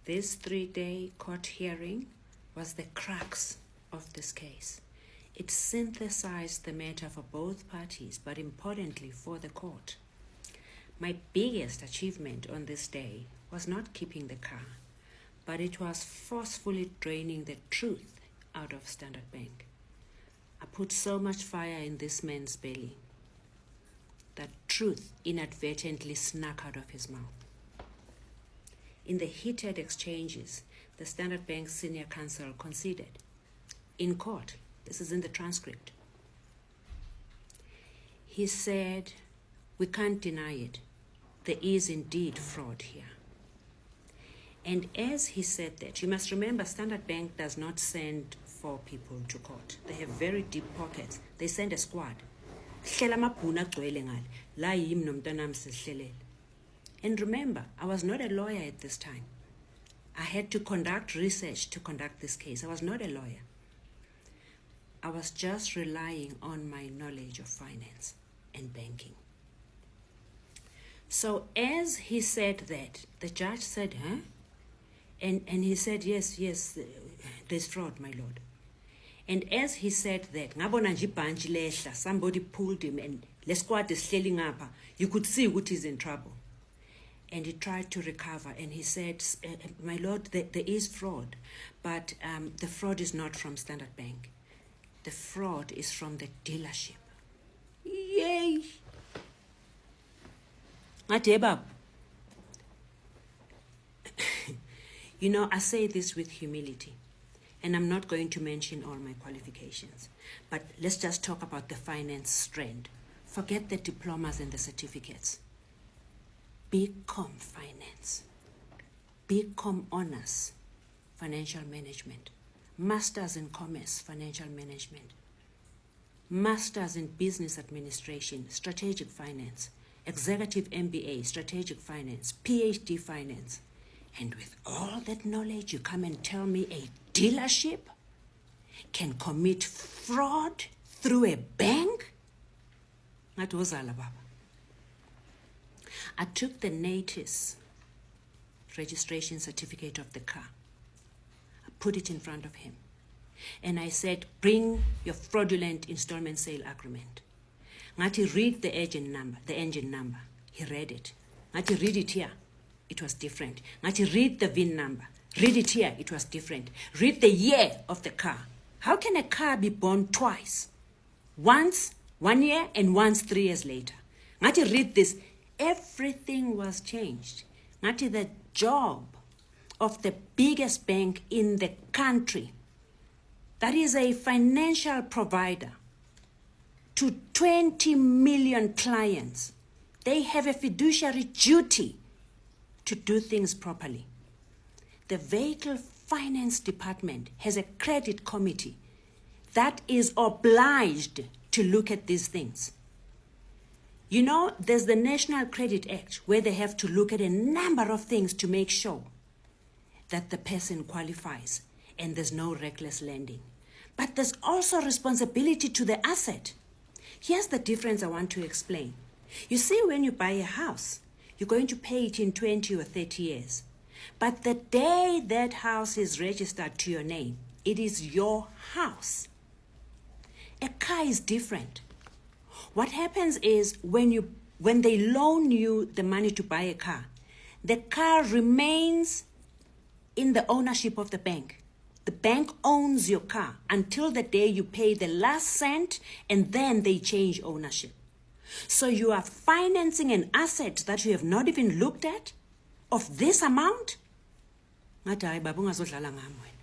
This 3-day court hearing was the crux of this case. It synthesized the matter for both parties, but importantly for the court. My biggest achievement on this day was not keeping the car, but it was forcefully draining the truth out of Standard Bank. I put so much fire in this man's belly that truth inadvertently snuck out of his mouth. In the heated exchanges, the Standard Bank senior counsel conceded in court. This is in the transcript. He said, "We can't deny it. There is indeed fraud here." And as he said that, you must remember Standard Bank does not send 4 people to court. They have very deep pockets. They send a squad. And remember, I was not a lawyer at this time. I had to conduct research to conduct this case. I was not a lawyer. I was just relying on my knowledge of finance and banking. So as he said that, the judge said, huh? And he said, yes, there's fraud, my lord. And as he said that, somebody pulled him and the squad is sailing up. You could see what is in trouble. And he tried to recover, and he said, my lord, there is fraud, but the fraud is not from Standard Bank. The fraud is from the dealership. Yay! You know, I say this with humility, and I'm not going to mention all my qualifications, but let's just talk about the finance strand. Forget the diplomas and the certificates. BCom Finance, BCom Honors, Financial Management, Masters in Commerce, Financial Management, Masters in Business Administration, Strategic Finance, Executive MBA, Strategic Finance, PhD Finance. And with all that knowledge, you come and tell me a dealership can commit fraud through a bank? That was Alabama. I took the NATIS registration certificate of the car. I put it in front of him. And I said, bring your fraudulent installment sale agreement. Ngati, read the engine number. He read it. Ngati, read it here. It was different. Ngati, read the VIN number. Read it here. It was different. Read the year of the car. How can a car be born twice? Once 1 year and once 3 years later. Ngati, read this. Everything was changed. Ngati, the job of the biggest bank in the country, that is a financial provider to 20 million clients, they have a fiduciary duty to do things properly. The Vehicle Finance Department has a credit committee that is obliged to look at these things. You know, there's the National Credit Act where they have to look at a number of things to make sure that the person qualifies and there's no reckless lending. But there's also responsibility to the asset. Here's the difference I want to explain. You see, when you buy a house, you're going to pay it in 20 or 30 years. But the day that house is registered to your name, it is your house. A car is different. What happens is when they loan you the money to buy a car, the car remains in the ownership of the bank. The bank owns your car until the day you pay the last cent, and then they change ownership. So you are financing an asset that you have not even looked at of this amount? Ngathi hayi baba ungazodlala ngami wena.